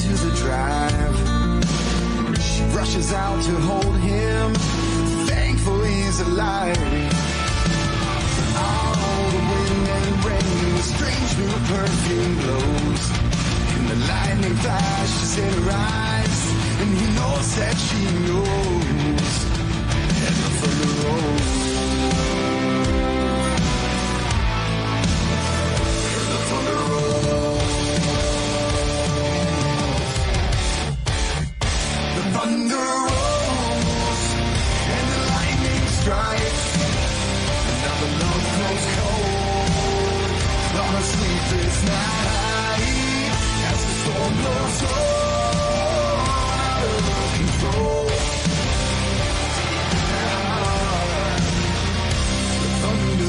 into the drive. She rushes out to hold him, thankful he's alive. Oh, the wind and rain, the strange new perfume glows. And the lightning flashes in her eyes, and he knows that she knows. And the thunder rolls. And the thunder rolls. The thunder rolls, and the lightning strikes. And now the love grows cold on a sleepless night as the storm blows on out of control. The thunder rolls.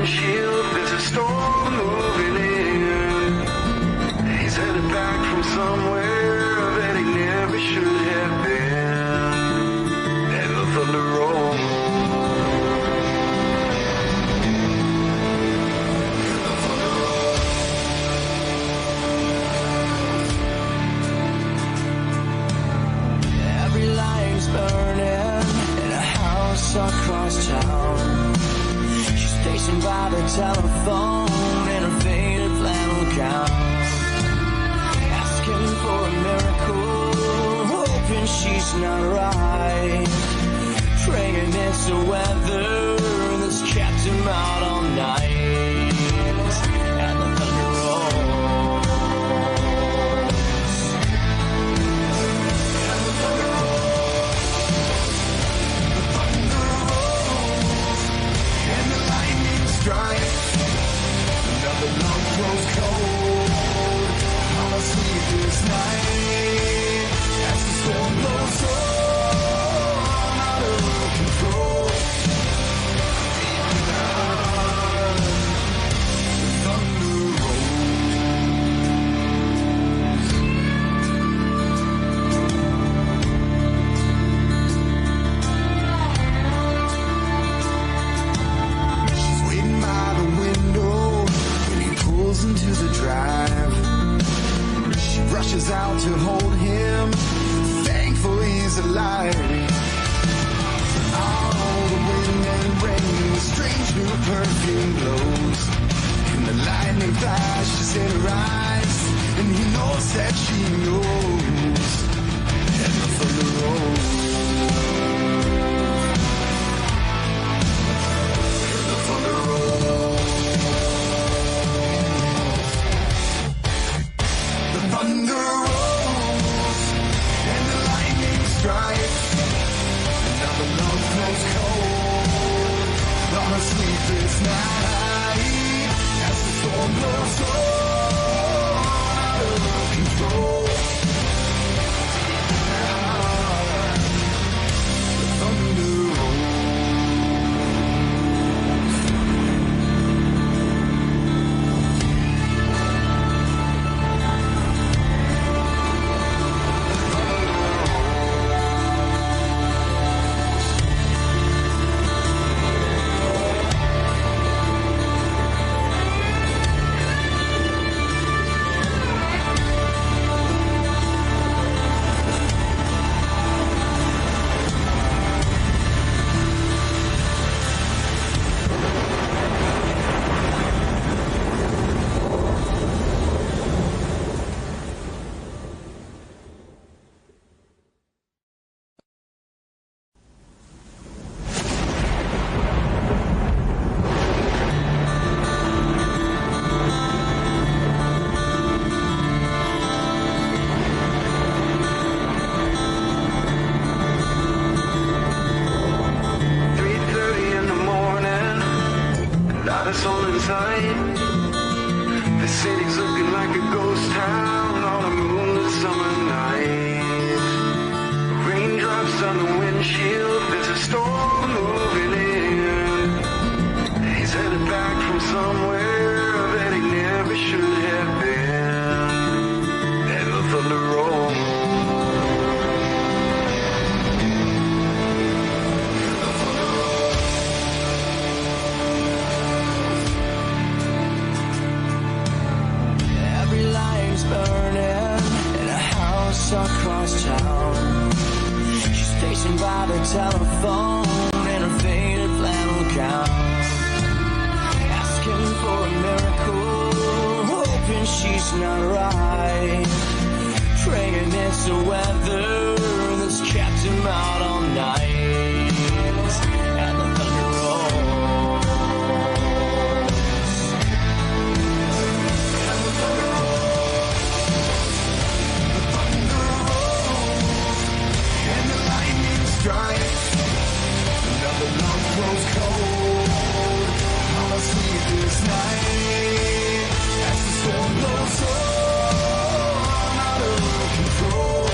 windshield, there's a storm moving in. He's headed back from somewhere that he never should have been. And the thunder rolls. Every light's burning in a house across town. She's stationed by the telephone in her faded flannel gown, asking for a miracle, hoping she's not right, praying it's the weather that's kept him out all night. And the thunder rolls. And the thunder rolls. The thunder rolls. And the lightning strikes. Another love grows cold on a sleepless night as the storm blows on out of control. Deep down, the thunder rolls. She's waiting by the window when he pulls into the drive. She rushes out to hold him, thankful he's alive. All the wind and rain, the strange new perfume blows, and the lightning flashes in her eyes, and he knows that she knows. And the thunder rolls. And the thunder rolls. The thunder rolls, and the lightning strikes. Another love grows cold on a sleepless night as the storm blows on out of control. The thunder rolls. The city's looking like a ghost town on a moonlit summer night. Raindrops on the windshield, there's a storm moving in. He's headed back from somewhere that he never should have been. And the thunder rolls. Burning in a house across town. She's stationed by the telephone in her faded flannel gown, asking for a miracle, hoping she's not right, praying it's the weather that's kept him out all night. And the thunder rolls. And the thunder rolls. Strikes. Another love grows cold on a sleepless night as the storm blows on out of control.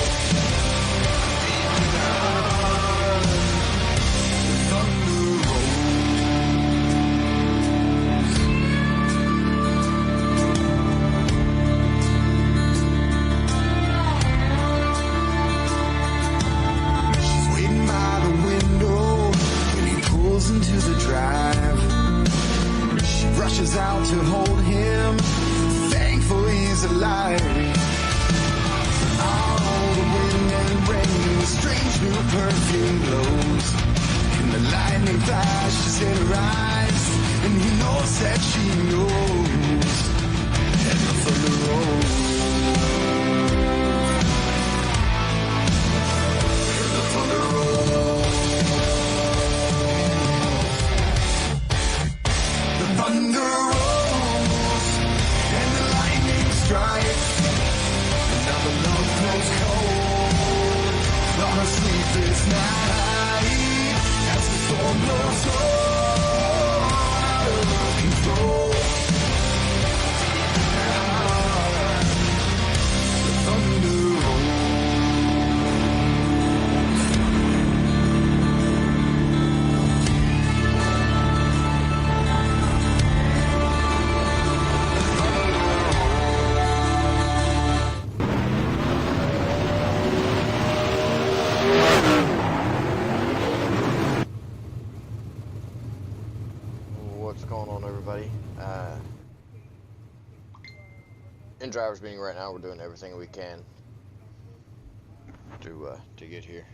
Deep down, into the drive. She rushes out to hold him, thankful he's alive. Oh, the wind and rain, the strange new perfume blows, and the lightning flashes in her eyes, and he knows that she knows, and the thunder rolls. Thunder rolls and the lightning strikes. Now the love grows cold on a sleepless night as the storm blows on out of control. The thunder rolls. In driver's meeting right now. We're doing everything we can to get here.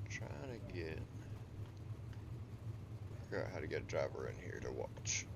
Trying to figure out how to get a driver in here to watch.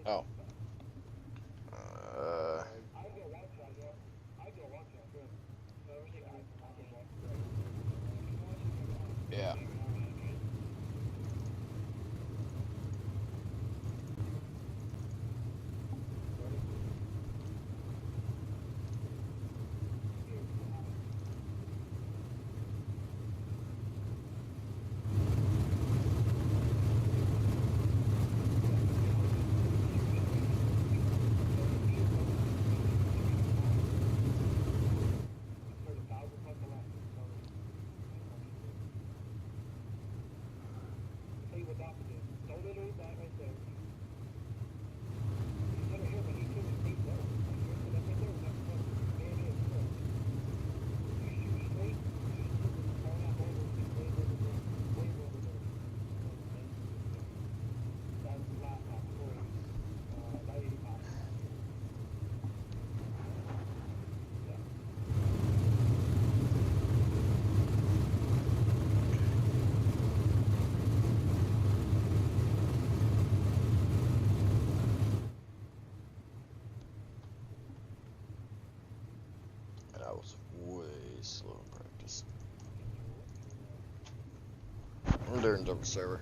Oh. Yeah. was way slow in practice. I'm doing double server.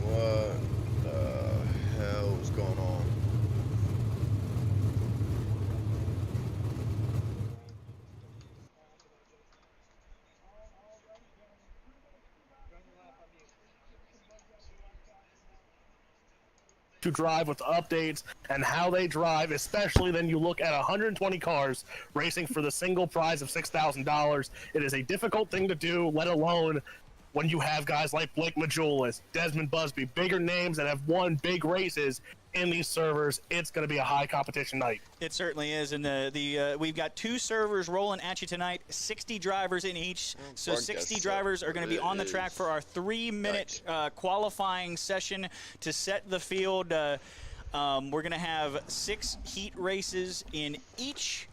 What the hell is going on? To drive with updates and how they drive, especially then you look at 120 cars racing for the single prize of $6,000. It is a difficult thing to do, let alone when you have guys like Blake Majulis, Desmond Busby, bigger names that have won big races in these servers. It's going to be a high competition night. It certainly is, and we've got 2 servers rolling at you tonight, 60 drivers in each, so 60 drivers are going to be on the track for our 3-minute qualifying session to set the field. We're going to have 6 heat races in each,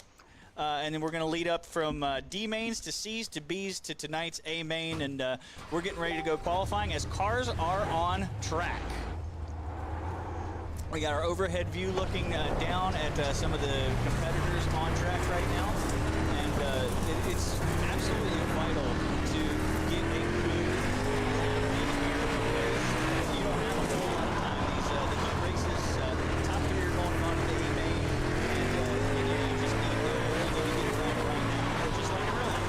and then we're going to lead up from D mains to C's to B's to tonight's A main, and we're getting ready to go qualifying as cars are on track. We got our overhead view looking down at some of the competitors on track right now, and it's absolutely vital to get a good because you don't have a whole lot of time. These the heat races, top 3 are going on to the A main, and you just need to get it right now, just like a real life.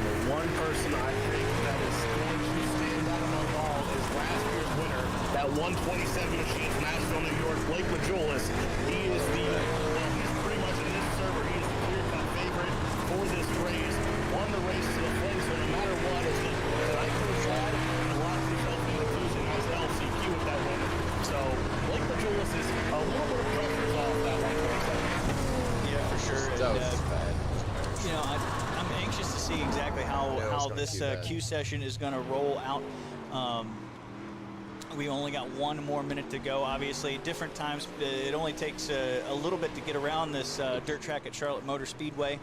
The one person I think that is going to stand out among all is last year's winner, that 127 machine from Asheville, New York, Blake Majulis. He is he's pretty much in this server, he is the clear-cut favorite for this race. Won the race to the Fling, so no matter what, it's just tonight for the side, and locked himself into losing as LCQ with that win. So Blake Majulis is a little bit of pressure off that 127. how this Q session is going to roll out. We only got 1 more minute to go. Obviously, different times. It only takes a little bit to get around this dirt track at Charlotte Motor Speedway.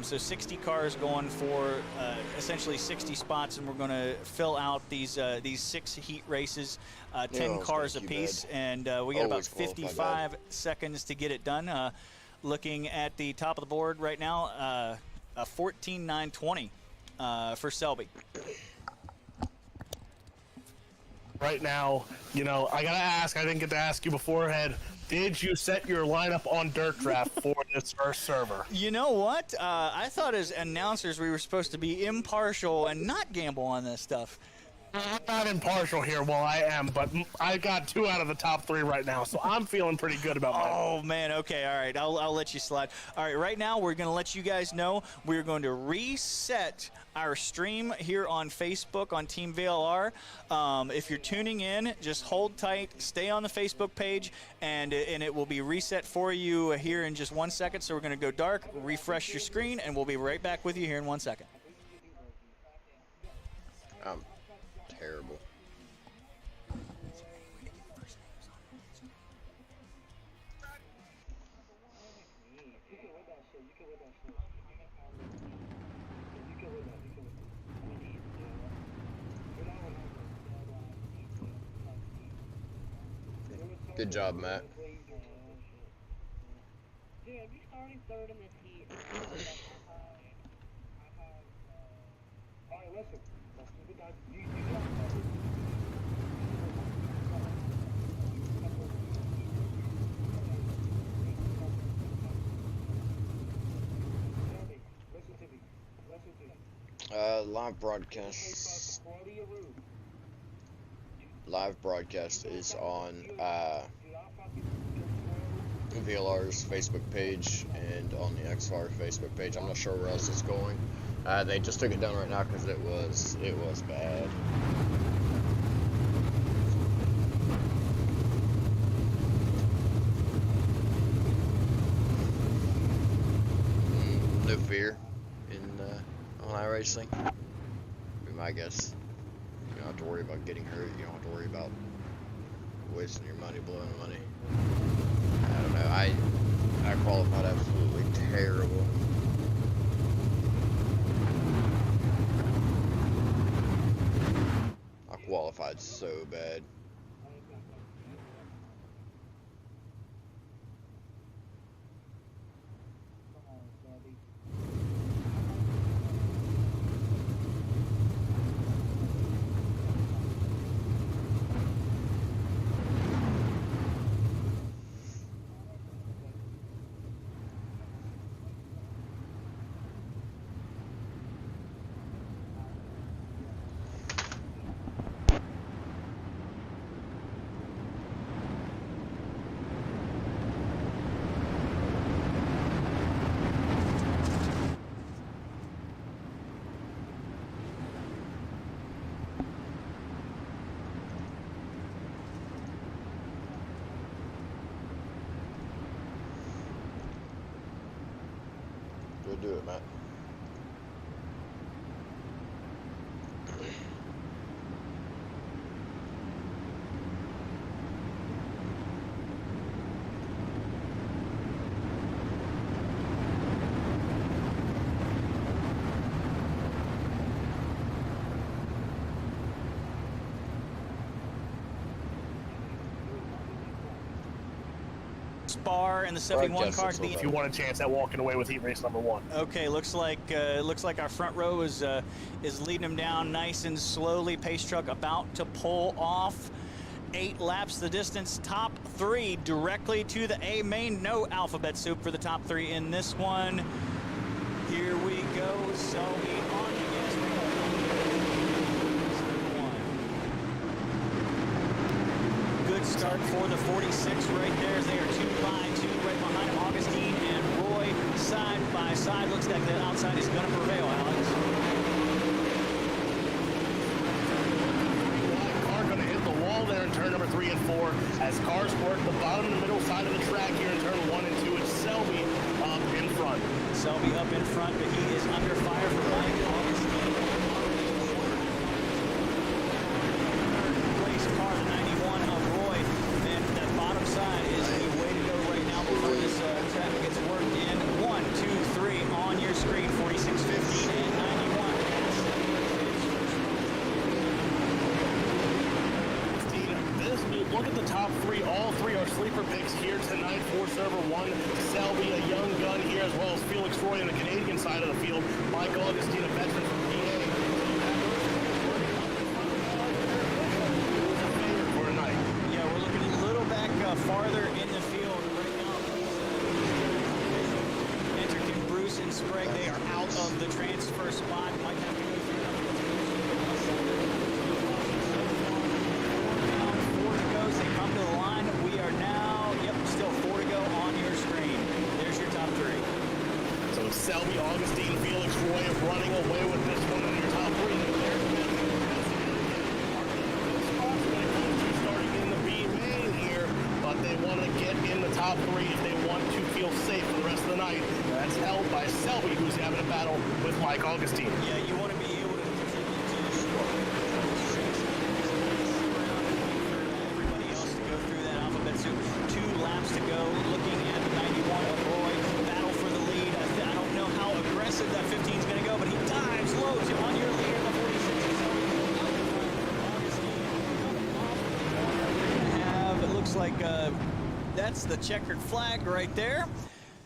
So 60 cars going for essentially 60 spots, and we're going to fill out these 6 heat races, 10 cars apiece, and we got about 55 seconds to get it done. Looking at the top of the board right now, a 14.920 for Selby. Right now, you know, I gotta ask, I didn't get to ask you beforehand, did you set your lineup on Dirt Draft for this first server? You know what? I thought as announcers we were supposed to be impartial and not gamble on this stuff. I'm not impartial here, well I am, but I got 2 out of the top 3 right now, so I'm feeling pretty good about my. Oh man, okay, all right, I'll let you slide. All right, right now we're going to let you guys know we're going to reset our stream here on Facebook on Team VLR. If you're tuning in, just hold tight, stay on the Facebook page, and it will be reset for you here in just 1 second. So we're going to go dark, refresh your screen, and we'll be right back with you here in 1 second. Terrible. Good job, Matt. Yeah, we started 3rd in this heat. Alright, listen. Live broadcast. Live broadcast is on VLR's Facebook page and on the XR Facebook page. I'm not sure where else it's going. They just took it down right now because it was bad. No fear on iRacing. Be my guess. You don't have to worry about getting hurt. You don't have to worry about wasting your money, blowing money. I don't know. I qualified absolutely terrible. I qualified so bad. Go do it, Matt. Bar and the 71 car. If you want a chance at walking away with heat race number 1. Okay, looks like our front row is leading them down nice and slowly. Pace truck about to pull off. 8 laps the distance. Top 3 directly to the A main. No alphabet soup for the top 3 in this one. Here we go. Selby on the gas pedal. Good start for the 46 right there. They are 2 by 2 right behind him. Augustine and Roy side by side. Looks like the outside is going to prevail, Alex. Car going to hit the wall there in turn number 3 and 4 as cars work the bottom and the middle side of the track here in turn 1 and 2. It's Selby up in front. Selby up in front, but he is under fire from Mike Augustine. look at the top three. All three are sleeper picks here tonight for server one. Selby, a young gun here, as well as Felix Roy on the Canadian side of the field. Mike Augustine, a veteran from PA. For tonight. Yeah, we're looking a little back farther in the field right now. Enterkin, Bruce, and Sprague, they are out of the transfer spot. Might have to go through that. 4 to go. They come to the line. We are now, still 4 to go on your screen. There's your top three. So Selby, Augustine, Felix Roy running away with this one in your top three. Starting in the B main here, but they want to get in the top three if they want to feel safe for the rest of the night. That's held by Selby, who's having a battle with Mike Augustine. Yeah, you want to be able to contribute to everybody else to go through that alphabet soup. 2 laps to go. Looking at the 91 of Roy. Battle for the lead. I don't know how aggressive that 15 is going to go, but he dives low to on your lead in the 46. It looks like that's the checkered flag right there.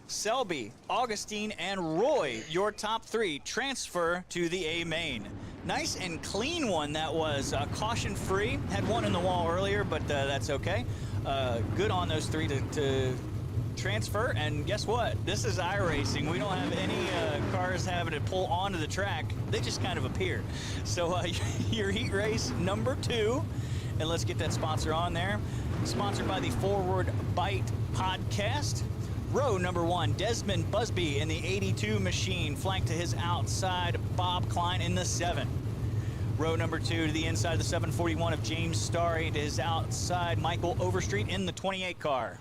Selby, Augustine, and Roy, your top 3, transfer to the A main. Nice and clean one that was, caution-free. Had one in the wall earlier, but that's okay. Good on those 3 to transfer, and guess what? This is iRacing. We don't have any cars having to pull onto the track. They just kind of appear. So your heat race number 2, and let's get that sponsor on there. Sponsored by the Forward Bite Podcast. Row number 1, Desmond Busby in the 82 machine, flanked to his outside, Bob Klein in the 7. Row number 2 to the inside of the 741 of James Starry, to his outside, Michael Overstreet in the 28 car.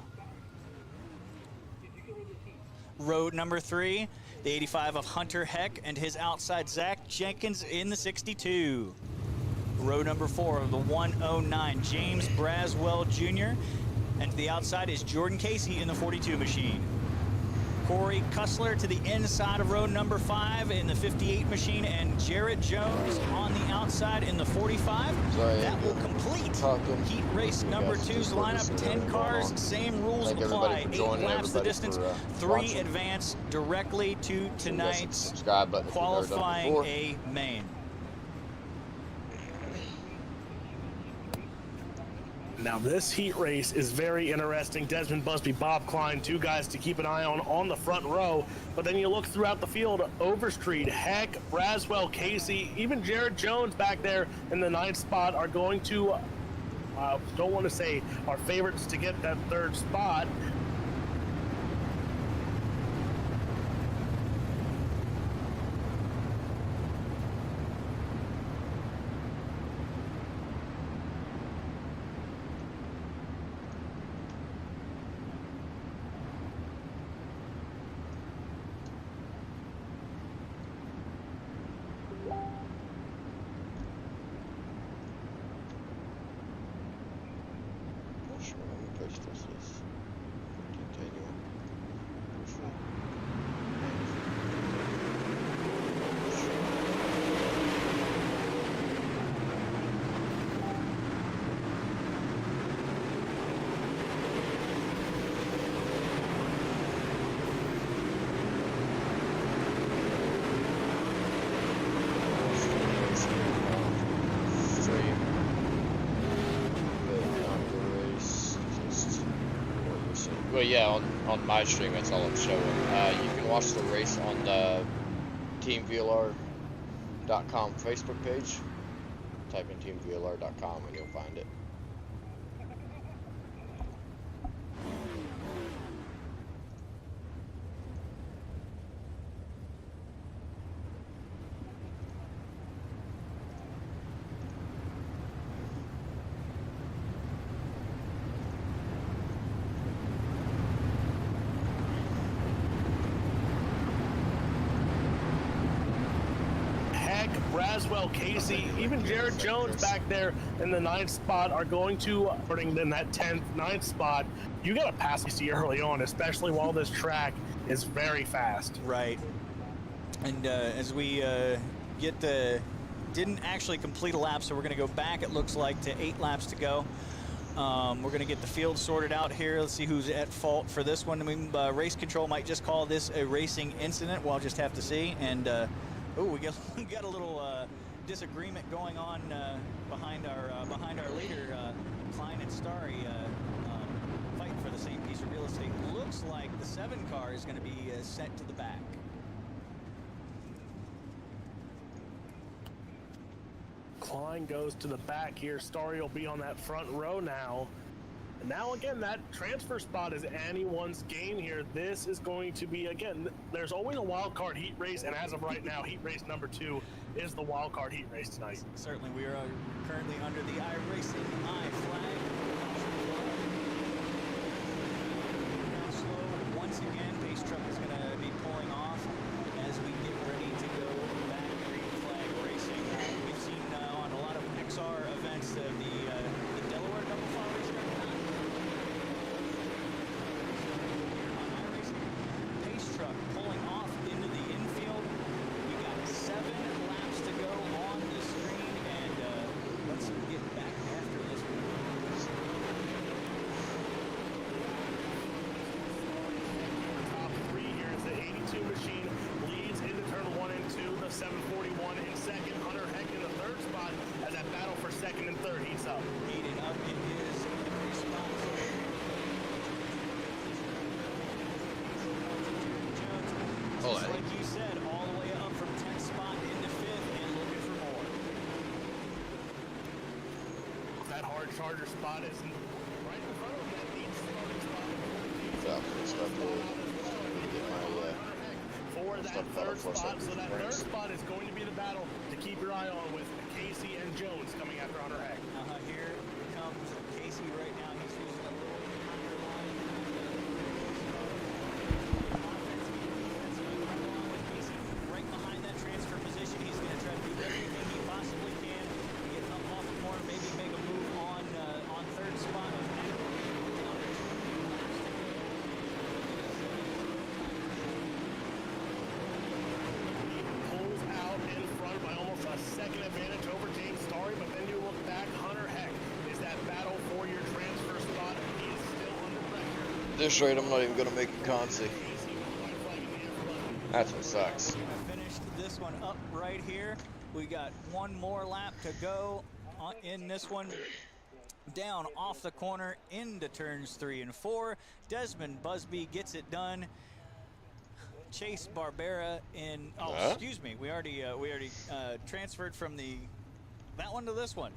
Row number 3, the 85 of Hunter Heck and his outside, Zach Jenkins in the 62. Row number 4 of the 109, James Braswell Jr., and to the outside is Jordan Casey in the 42 machine. Corey Cussler to the inside of row number 5 in the 58 machine, and Jared Jones on the outside in the 45. That will complete heat race number 2's lineup. 10 cars, same rules apply. 8 laps the distance, 3 advance directly to tonight's qualifying A main. Now this heat race is very interesting. Desmond Busby, Bob Klein, 2 guys to keep an eye on the front row. But then you look throughout the field, Overstreet, Heck, Braswell, Casey, even Jared Jones back there in the 9th spot are going to, don't want to say our favorites to get that 3rd spot. Well, yeah, on my stream, that's all I'm showing. You can watch the race on the teamvlr.com Facebook page. Type in teamvlr.com and you'll find it. Braswell, Casey, even Jared Jones back there in the 9th spot are going to putting in that 10th, 9th spot. You got to pass Casey early on, especially while this track is very fast. Right. And as we didn't actually complete a lap, so we're going to go back, it looks like, to 8 laps to go. We're going to get the field sorted out here. Let's see who's at fault for this one. I mean, race control might just call this a racing incident. We'll just have to see. And we got a little disagreement going on behind our leader, Klein and Starry, fighting for the same piece of real estate. Looks like the 7 car is going to be sent to the back. Klein goes to the back here. Starry will be on that front row now. And now again, that transfer spot is anyone's game here. This is going to be, again, there's always a wild card heat race, and as of right now, heat race number 2 is the wild card heat race tonight. Certainly, we are currently under the iRacing I flag. Now slow once again. Pace truck is going to be pulling off as we get ready to go back green flag racing. We've seen on a lot of XR events the Delaware double file racetrack. On iRacing, pace truck pulling off into the infield. We got 7 laps to go on the screen, and let's get back after this one. Top 3 here is the 82 machine, leads into turn 1 and 2. The 741 in second. Hunter Heck in the 3rd spot as that battle for 2nd and 3rd heats up. Heating up, it is every spot. Hold Just on. like you said, all the way up from 10th spot into 5th and looking for more. That hard charger spot is right in front of that lead starting spot. Yeah, it's not good. Get my, For that Stuff battle 3rd for spot, second so that points. 3rd spot is going to be the battle to keep your eye on with Casey and Jones coming after Hunter Heck. Here comes Casey right now. He's using a little higher line. Casey right behind that transfer position. He's going to try to do everything he possibly can to get up off the corner, maybe make a move on 3rd spot. Pulls out in front by almost a second advantage over James Starry, but then you look back, Hunter Heck is that battle for your transfer spot. He is still under pressure. This rate, I'm not even gonna make a consi. Casey with the white flag in the front. That's what sucks. Finished this one up right here. We got one more lap to go in this one. Down off the corner into turns 3 and 4. Desmond Busby gets it done. Chase Barbera in. Oh, Huh? excuse me. We already transferred from that one to this one.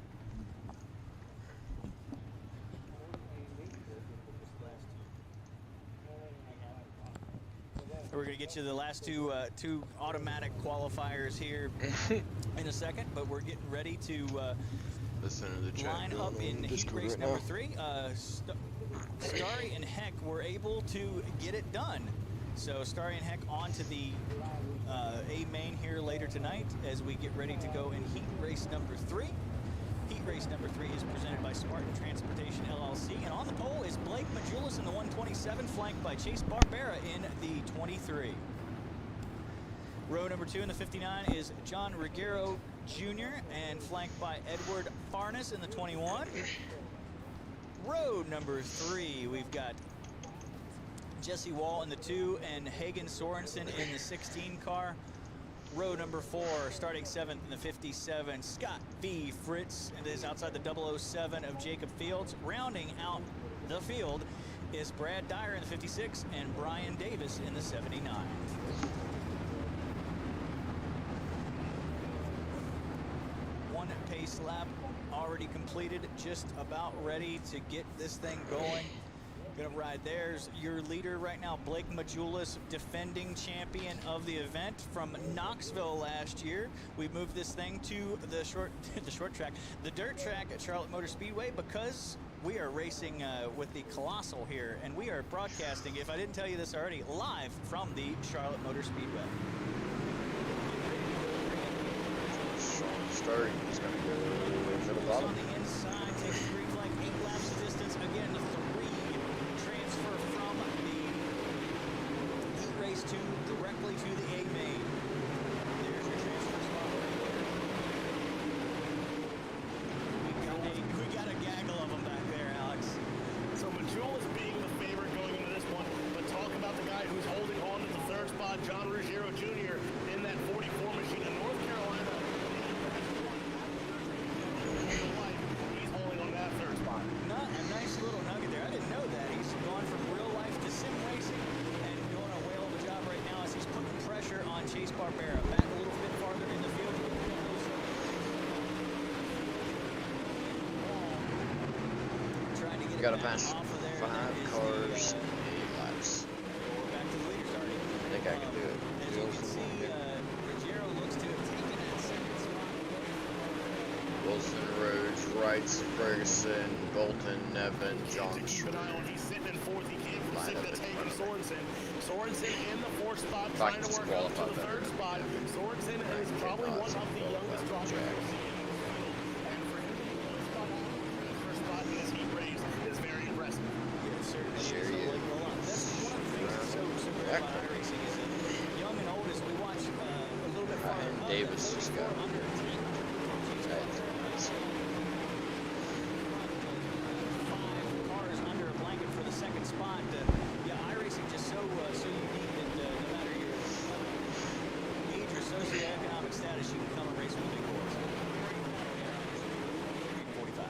We're going to get you the last two automatic qualifiers here in a second, but we're getting ready to Listen to the chat line going up on in heat Discord race right number now. 3. Starry and Heck were able to get it done. So Starry and Heck on to the A main here later tonight as we get ready to go in heat race number 3. Heat race number 3 is presented by Spartan Transportation LLC, and on the pole is Blake Majulis in the 127, flanked by Chase Barbera in the 23. Row number 2 in the 59 is John Ruggiero Jr. and flanked by Edward Farnes in the 21. Row number 3, we've got Jesse Wall in the 2 and Hagen Sorensen in the 16 car. Row number 4, starting 7th in the 57, Scott V. Fritz, and is outside the 007 of Jacob Fields. Rounding out the field is Brad Dyer in the 56 and Brian Davis in the 79. One pace lap already completed, just about ready to get this thing going. Gonna ride. There's your leader right now, Blake Majulis, defending champion of the event from Knoxville last year. We moved this thing to the the dirt track at Charlotte Motor Speedway because we are racing with the Colossal here, and we are broadcasting, if I didn't tell you this already, live from the Charlotte Motor Speedway. Starry is gonna go to the On bottom. the inside, takes the green flag, 8 laps of distance. Again, the 3 transfer from the heat race 2 directly to the A main. There's your transfer spot right there. We got a gaggle of them back there, Alex. Chase Barbera back a little bit farther in the field. Trying to get We gotta it back pass off of there. 5 cars, 8 laps. We're back to the leaders already. I think I can do it. As you can see, Ruggiero looks to have taken that second spot. Wilson, Rhodes, Wrights, Ferguson, Bolton, Nevin, Johnson. Keep an eye on. He's sitting in fourth. He came from Line sixth. up That's in Hagen front of Sorensen. Sorensen in the fourth spot, If I trying can to just work up to qualify the better. third spot. Sorensen is probably one of the youngest drivers we've seen in this field. And for him to be one spot out of the first spot in this heat race is very impressive. Yeah, it certainly Sure is. he is. Like, well, that's one of the things that's so great about iRacing is that young and old, as we watch a little bit farther And up, Davis that just 34 got- under 10. Five cars under a blanket for the second spot. Yeah, iRacing just so unique that no matter your age or socioeconomic status, you can come and race with the big boys. 45.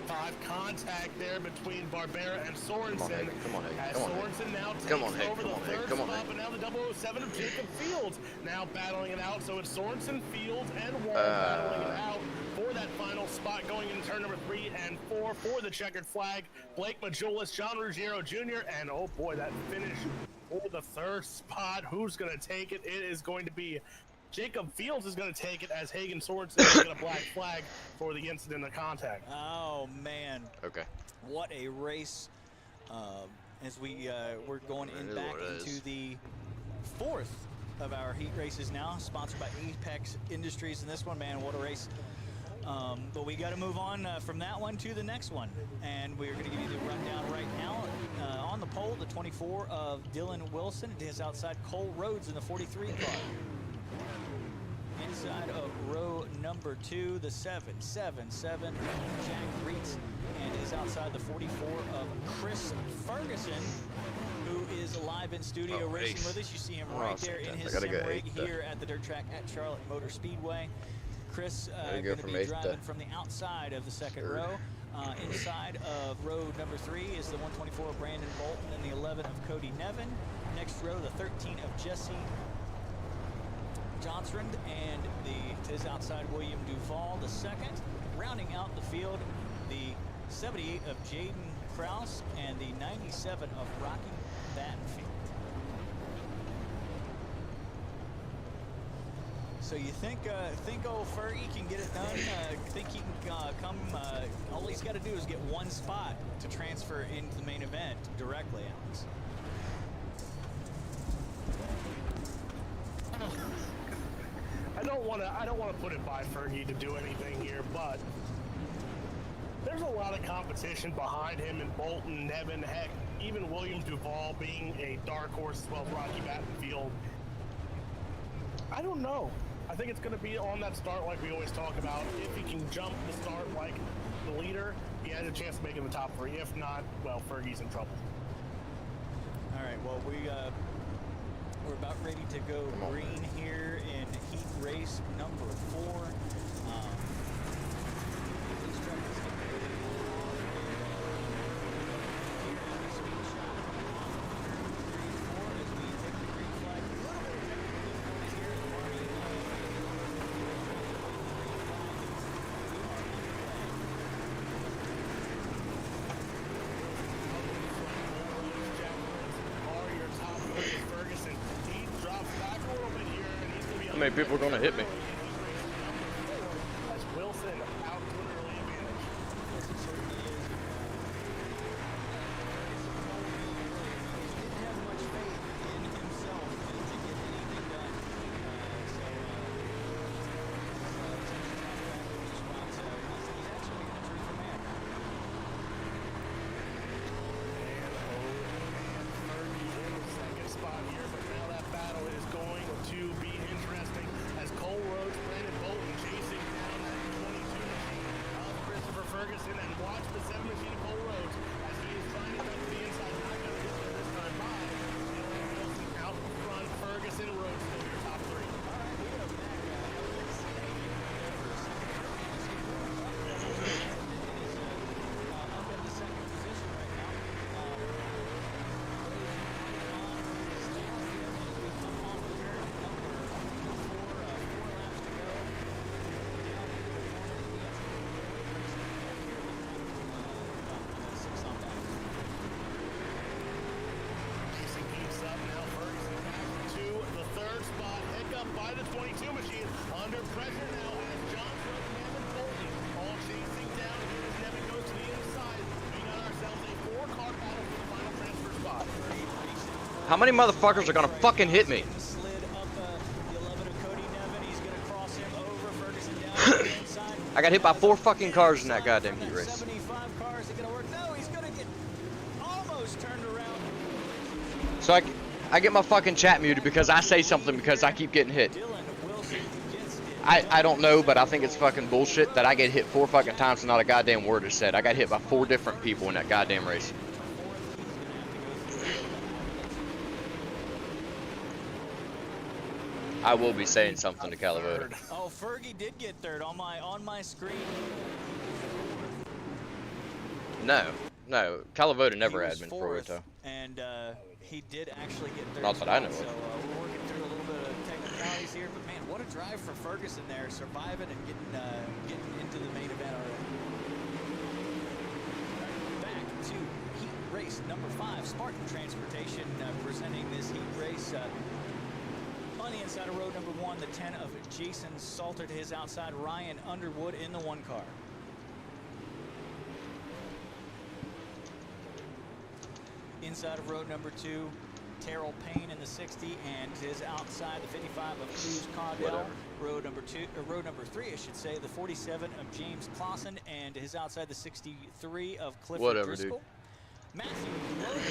Five contact there between Barbera and Sorensen. Hagen. Come on, Hagen. As Come on, Sorensen now takes Come on, Hagen. over Come the on, Hagen. third Come on, spot, Hagen. but now the 007 of Jacob Fields now battling it out. So it's Sorensen, Fields, and Wall battling it out for that final spot going into turn number 3 and 4 for the checkered flag. Blake Majulis, John Ruggiero Jr., and oh boy, that finish for the third spot. Who's going to take it? It is going to be Jacob Fields is going to take it as Hagen Sorensen is going to get a black flag for the incident of contact. Oh, man. Okay. What a race. As we're going It in is back what it into is. the fourth of our heat races now, sponsored by Apex Industries. And this one, man, what a race. But we got to move on from that one to the next one. And we're going to give you the rundown right now. On the pole, the 24 of Dylan Wilson. It is outside Cole Rhodes in the 43 car. Inside of row number 2, the 777 Jack Reitz, and is outside the 44 of Chris Ferguson, who is live in studio racing with us. You see him right there in his sim rig here at the dirt track at Charlotte Motor Speedway. Chris going to be driving from the outside of the second row. Inside of row number 3 is the 124 of Brandon Bolton and the 11 of Cody Nevin. Next row, the 13 of Jesse Johnsrud, and is outside William Duvall, the second. Rounding out the field, the 78 of Jaden Krause and the 97 of Rocky Battenfield. So you think old Fergie can get it done? Think he can come? All he's got to do is get one spot to transfer into the main event directly, Alex. I don't want to put it by Fergie to do anything here, but there's a lot of competition behind him in Bolton, Nevin, heck, even William Duvall being a dark horse as well as Rocky Battenfield. I don't know. I think it's going to be on that start like we always talk about. If he can jump the start like the leader, he has a chance of making the top 3. If not, well, Fergie's in trouble. All right, well, we're about ready to go green here in heat race number 4. These drivers get ready to go on here as we speed shot turn 3 and 4 as we take the green flag. A little bit of technical difficulties here as Marty Ferguson, he drops back a little bit here, and he's going to be. How many people are going to hit me? As Wilson out to an early advantage. Yes, it certainly is. He didn't have much faith in himself to get anything done. He's actually going to turn for man. Fergie in the second spot here, but now that battle is going to be interesting as Cole Rhodes, Brandon Bolton chasing down that 22 machine of Christopher Ferguson, and watch the 7 machine of Cole Rhodes as he is trying to jump to the inside, not going to get there this time by. Wilson out in front, Ferguson, Rhodes still your top 3. All right, we are back. Let's see. Up in the second position right now. As we come How many motherfuckers are gonna fucking hit me? Slid up the 11 of Cody Nevin. He's going to cross him over. Ferguson down to the inside. I got hit by 4 fucking cars in that goddamn heat race. 75 cars are going to work. No, he's going to get almost turned around. So I get my fucking chat muted because I say something because I keep getting hit. I don't know, but I think it's fucking bullshit that I get hit 4 fucking times and not a goddamn word is said. I got hit by 4 different people in that goddamn race. I will be saying something to Calavoda. Oh, Fergie did get third on my screen. No, Calavoda never He had was been fourth, Fruito. and he did actually get third. Not that I know of. So we're working through a little bit of technicalities here, but man, what a drive for Ferguson there, surviving and getting into the main event already. Back to heat race number 5, Spartan Transportation presenting this heat race. On the inside of road number 1, the 10 of Jason Salter to his outside, Ryan Underwood in the 1 car. Inside of road number 2, Terrell Payne in the 60, and to his outside, the 55 of Cruz Caudell. Road number 3, I should say, the 47 of James Clausen, and to his outside, the 63 of Clifford Driscoll. Dude. Matthew Logan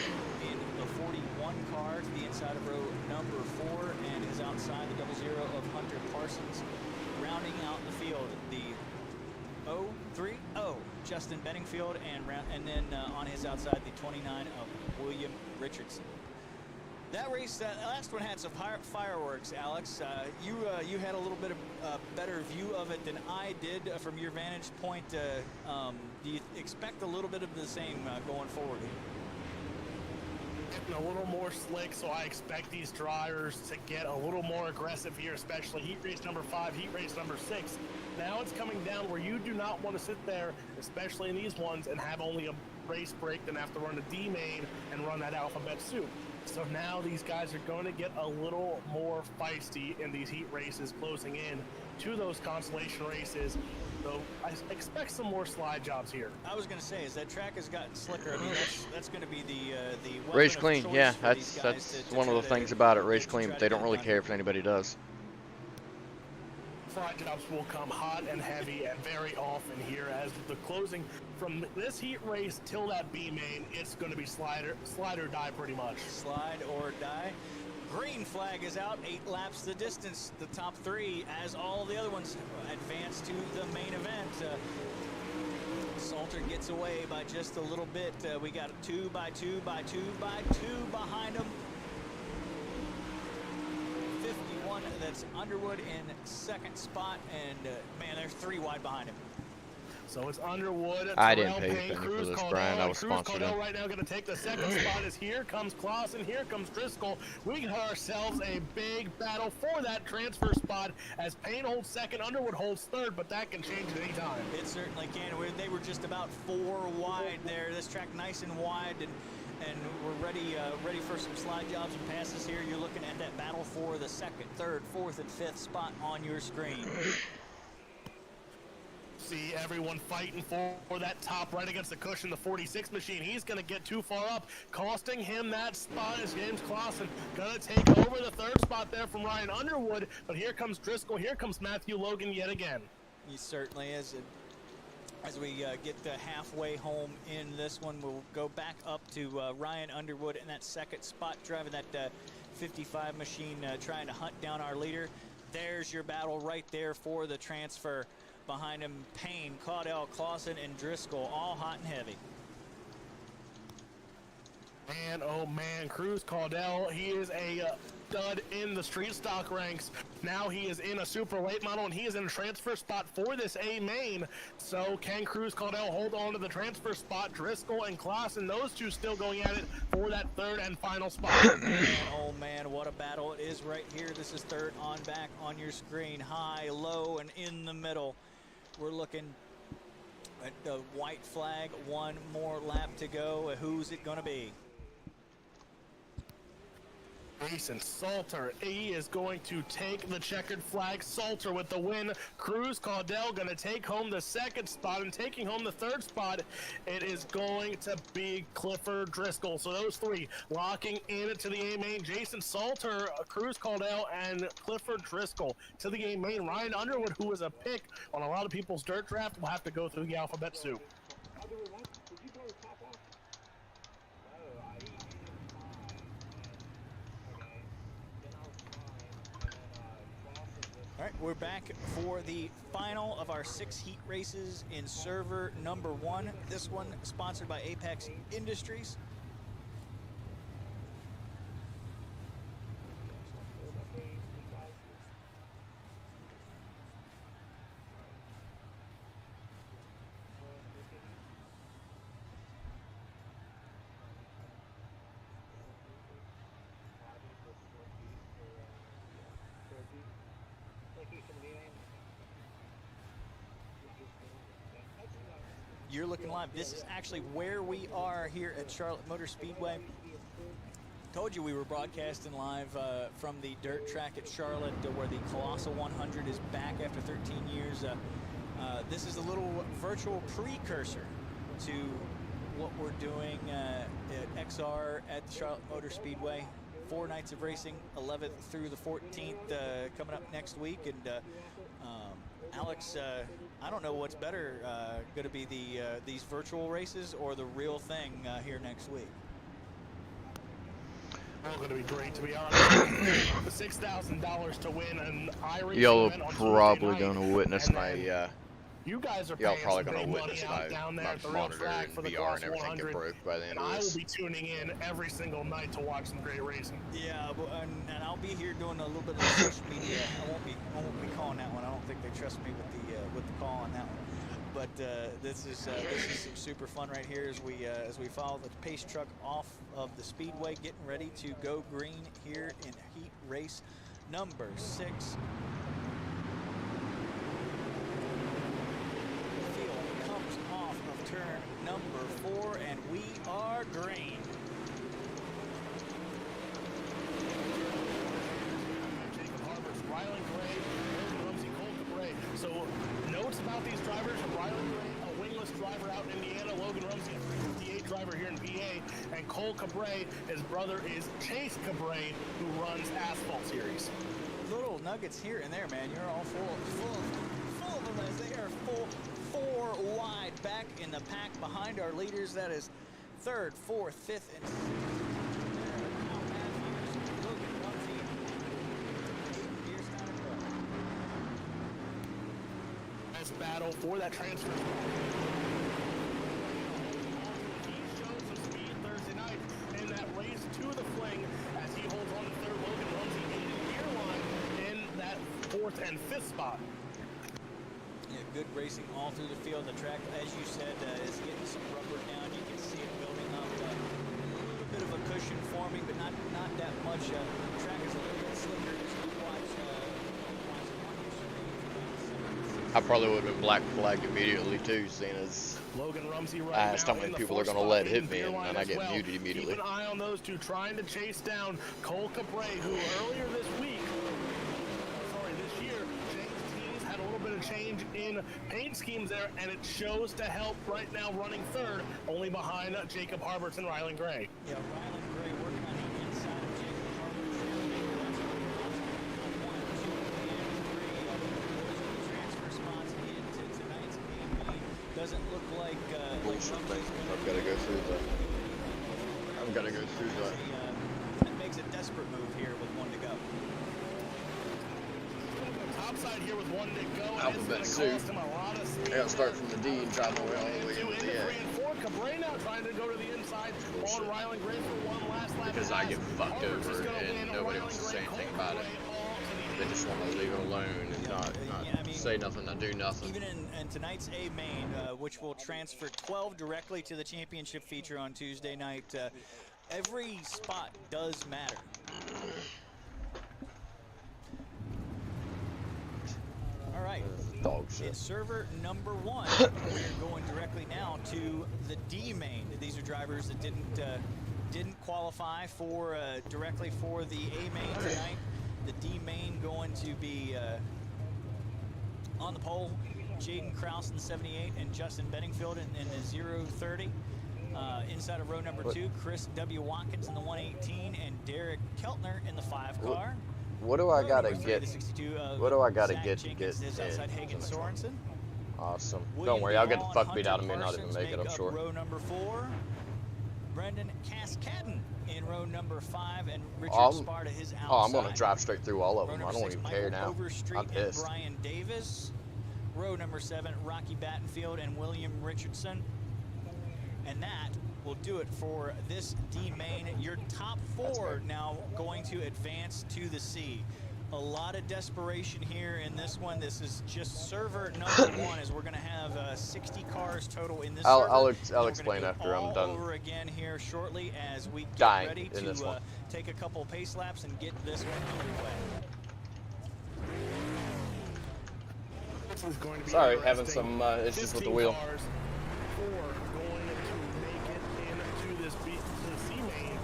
in the 41 car to the inside of row number 4, and his outside, the 00 of Hunter Parsons. Rounding out the field, the 030 Justin Benningfield, and then on his outside, the 29 of William Richardson. That race, that last one had some fireworks, Alex. You had a little bit of a better view of it than I did from your vantage point. Do you expect a little bit of the same going forward here? Getting a little more slick, so I expect these drivers to get a little more aggressive here, especially heat race number 5, heat race number 6. Now it's coming down where you do not want to sit there, especially in these ones, and have only a race break, then have to run a D main and run that alphabet soup. So now these guys are going to get a little more feisty in these heat races, closing in to those consolation races. So I expect some more slide jobs here. I was going to say, as that track has gotten slicker, I mean, that's going to be the Race clean, yeah, that's one of the things about it. Race clean, but they don't really care if anybody does. Slide jobs will come hot and heavy and very often here as the closing from this heat race till that B main, it's going to be slide or die pretty much. Slide or die. Green flag is out, 8 laps the distance, the top 3, as all the other ones advance to the main event. Salter gets away by just a little bit. We got a 2 by 2 by 2 by 2 behind him. 51, that's Underwood in 2nd spot, and man, there's 3 wide behind him. So it's Underwood. I didn't pay a penny for this, Brian. I was sponsored. Right now going to take the 2nd spot. Is here comes Clausen, here comes Driscoll. We got ourselves a big battle for that transfer spot as Payne holds 2nd, Underwood holds 3rd, but that can change at any time. It certainly can. They were just about 4 wide there. This track nice and wide, and we're ready for some slide jobs and passes here. You're looking at that battle for the 2nd, 3rd, 4th, and 5th spot on your screen. See everyone fighting for that top right against the cushion, the 46 machine. He's going to get too far up, costing him that spot as James Clausen going to take over the 3rd spot there from Ryan Underwood. But here comes Driscoll, here comes Matthew Logan yet again. He certainly is. As we get halfway home in this one, we'll go back up to Ryan Underwood in that 2nd spot, driving that 55 machine, trying to hunt down our leader. There's your battle right there for the transfer. Behind him, Payne, Caudell, Clausen, and Driscoll, all hot and heavy. Man, oh man, Cruz Caudell, he is a stud in the street stock ranks. Now he is in a super late model, and he is in a transfer spot for this A main. So can Cruz Caudell hold on to the transfer spot? Driscoll and Clausen, those two still going at it for that 3rd and final spot. Man, oh man, what a battle it is right here. This is 3rd on back on your screen. High, low, and in the middle. We're looking at the white flag. 1 more lap to go. Who's it going to be? Jason Salter, he is going to take the checkered flag. Salter with the win. Cruz Caudell going to take home the second spot, and taking home the third spot, it is going to be Clifford Driscoll. So those three locking in to the A main. Jason Salter, Cruz Caudell, and Clifford Driscoll to the A main. Ryan Underwood, who was a pick on a lot of people's dirt draft, will have to go through the alphabet soup. How do we want? Did you blow the top off? No, I didn't okay. Then I was fine. And then Cross was with All right, we're back for the final of our 6 heat races in server number 1. This one sponsored by Apex Industries. You're looking live. This is actually where we are here at Charlotte Motor Speedway. Told you we were broadcasting live from the dirt track at Charlotte, where the Colossal 100 is back after 13 years. This is a little virtual precursor to what we're doing at XR at the Charlotte Motor Speedway. 4 nights of racing, 11th through the 14th, coming up next week. And Alex, I don't know what's better, going to be these virtual races or the real thing here next week. All going to be great, to be honest. $6,000 to win an iRacing Y'all event are on probably Tuesday night. going to witness And my then you guys are y'all paying probably some going to big witness money out my, down there my at the real monitor track and for the VR and Cross everything 100. get broke by the end And of I will this. be tuning in every single night to watch some great racing. Yeah, and I'll be here doing a little bit of social media. I won't be calling that one. I don't think they trust me with the call on that one. But this is some super fun right here as we follow the pace truck off of the speedway, getting ready to go green here in heat race number 6. The field comes off of turn number 4, and we are green. Jacob Harber's Rylan Gray, Logan Rumsey, Cole Cabray. So notes about these drivers: Rylan Gray, a wingless driver out in Indiana; Logan Rumsey, a 358 driver here in PA; and Cole Cabray, his brother is Chase Cabray, who runs Asphalt Series. Little nuggets here and there, man. You're all full of them as they are full 4 wide back in the pack behind our leaders. That is 3rd, 4th, 5th, and 6th. Now Matthews, Logan Rumsey, Aiden Bierstein, and Bro. Nice battle for that transfer. He showed some speed Thursday night in that race to the Fling as he holds on to 3rd. Logan Rumsey in the gear line in that 4th and 5th spot. Yeah, good racing all through the field. The track, as you said, is getting some rubber down. You can see it building up. A little bit of a cushion forming, but not that much. The track is a little bit slicker. Just watch I probably would have been black flagged immediately too, seeing as Logan Rumsey right I asked now how many in the people are 4th gonna spot let in hit me, gear and line I as get well. muted immediately. Keep an eye on those two, trying to chase down Cole Cabray, who earlier this year, James Teams had a little bit of change in paint schemes there, and it shows to help right now, running 3rd, only behind Jacob Harberts and Rylan Gray. Yeah, Rylan Gray working on the inside of Jacob Harberts. 1, 2, and 3. Transfer spots into tonight's game. Doesn't look like Bullshit thing. I've got to go through the. That makes a desperate move here with 1 to go. Topside here with 1 to go. Alphabet soup. I got to start from the D and drive my way all the way into the 3 A. and 4. Cabray now trying to go to the inside Bullshit. on Rylan Gray for 1 last lap. Because I get fucked over and nobody wants to say anything about it. They just want to leave it alone and not say nothing, not do nothing. Even in tonight's A main, which will transfer 12 directly to the championship feature on Tuesday night, every spot does matter. All right. Dog shit. It's server number 1. We're going directly now to the D main. These are drivers that didn't didn't qualify for directly for the A main tonight. The D main going to be on the pole. Jaden Krause in the 78 and Justin Bedingfield in the 030. Inside of row number 2, Chris W. Watkins in the 118 and Derek Keltner in the 5 car. What do I gotta Row number 3, get? the 62, What do I gotta Zach get to Jenkins get is in? outside Hagen Sorensen. Awesome. William Don't worry, I'll get the Hall fuck and beat out of me Hunter and not even Parsons make it, I'm up sure. Row number 4. Brendan Cascadden in row number 5 and Richard Sparta his outside. Oh, I'm gonna drive straight through all of Row them. I number don't 6, even Michael care now. Overstreet I'm and pissed. Brian Davis. Row number 7, Rocky Battenfield and William Richardson. And that will do it for this D main. Your top 4 now going to advance to the C. A lot of desperation here in this one. This is just server number 1, as we're going to have 60 cars total in this server. I'll explain after I'm done. Over again here shortly as we get Dying ready in this to one. take a couple pace laps and get this one underway. This is going to be Sorry, having interesting. some issues with the 15 wheel. cars, 4 going to make it into this to the C main.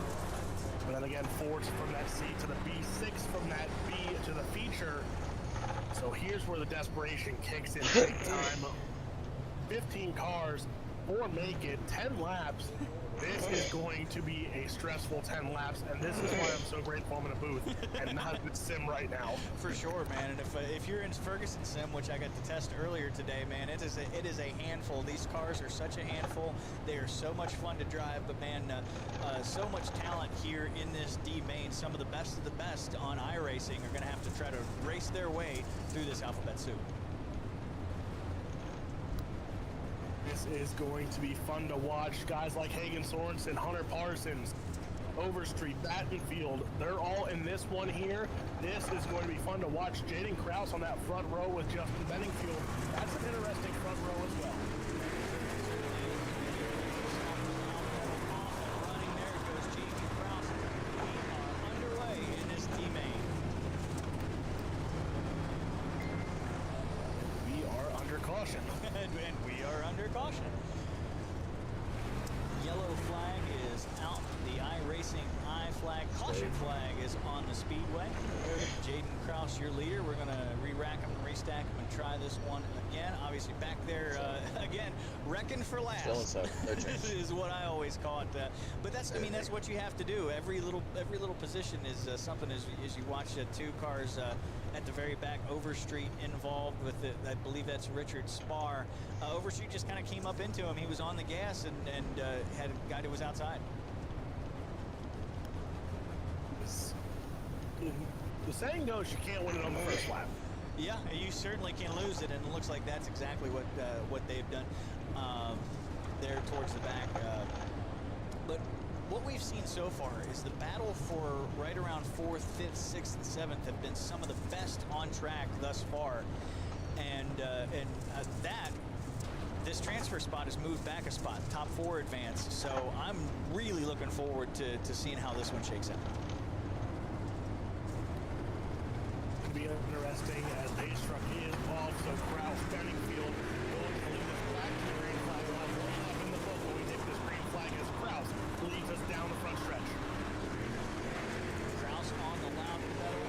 But then again, 4 from that C to the B, 6 from that B to the feature. So here's where the desperation kicks in big time. 15 cars, 4 make it, 10 laps. This is going to be a stressful 10 laps, and this is why I'm so grateful I'm in a booth and not in sim right now. For sure, man. And if you're in Ferguson sim, which I got to test earlier today, man, it is a handful. These cars are such a handful. They are so much fun to drive, but man, so much talent here in this D main. Some of the best on iRacing are going to have to try to race their way through this alphabet soup. This is going to be fun to watch. Guys like Hagen Sorensen, Hunter Parsons, Overstreet, Battenfield, they're all in this one here. This is going to be fun to watch. Jaden Krause on that front row with Justin Bedingfield. That's an interesting front row as well. Running there goes Jaden Krause. We are underway in this D main. We are under caution. And we are under caution. Yellow flag is out. The iRacing I flag, caution flag is on the speedway. Jaden Krause, your leader. We're going to re-rack them and restack them and try this one again. Obviously back there, again, wrecking for last. This is what I always call it. But that's, I mean, that's what you have to do. Every little position is something as you watch 2 cars at the very back. Overstreet involved with it. I believe that's Richard Spar. Overstreet just kind of came up into him. He was on the gas and had a guy who was outside. The saying goes, you can't win it on the first lap. Yeah, you certainly can lose it, and it looks like that's exactly what they've done there towards the back. But what we've seen so far is the battle for right around 4th, 5th, 6th, and 7th have been some of the best on track thus far, and this transfer spot has moved back a spot, top 4 advance. So I'm really looking forward to seeing how this one shakes out. Be interesting as pace truck is off, so Krause, Benningfield going to lead us back to the green flag. We'll have 1 lap in the book when we take this green flag as Krause leads us down the front stretch. Krause on the loud pedal,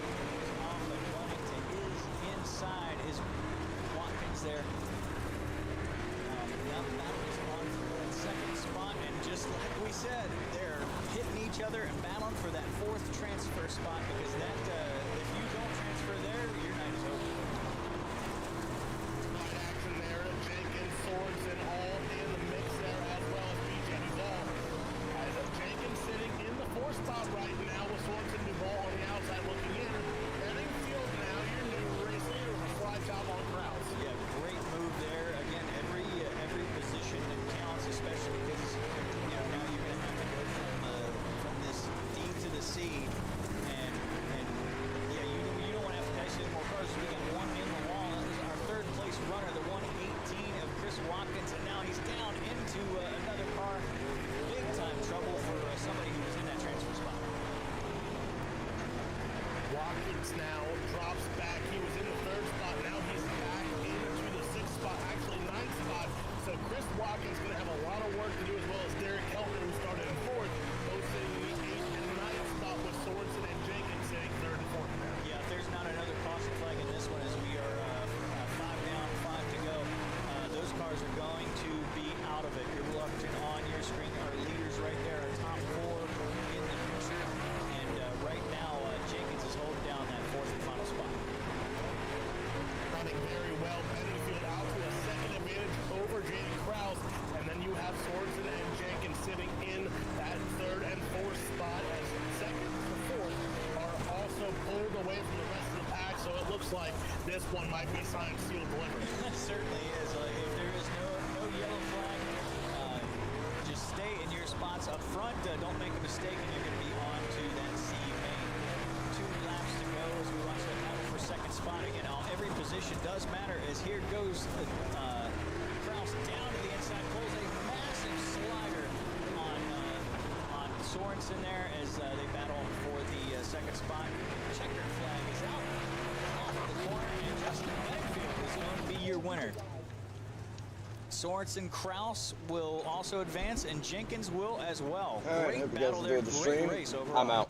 off and running to his inside, his Watkins there. That was on for that 2nd spot, and just like we said, they're hitting each other and battling for that 4th transfer spot, because that if you don't transfer there, your night is over. Good action there. Jenkins, Sorensen all in the mix there, as well as BJ Duvall. As Jenkins sitting in the 4th spot right now with Sorensen, Duvall on the outside looking in. Benningfield now your new race leader with a fly job on Krause. Yeah, great move there. Again, every position that counts, especially because now you're going to have to go from this D to the C, and looks like this one might be signed, sealed, delivered. It certainly is. If there is no yellow flag, just stay in your spots up front. Don't make a mistake, and you're going to be on to that C main. 2 laps to go as we watch that battle for second spot. Again, every position does matter, as here goes Kraus down to the inside, pulls a massive slider on Sorensen there as they battle for the second spot. Checkered flag is out off of the corner, and Justin Bedfield is going to be your winner. Sorensen, Kraus will also advance, and Jenkins will as well. All right, Great hope you battle guys there, enjoyed the great stream. race overall. I'm out.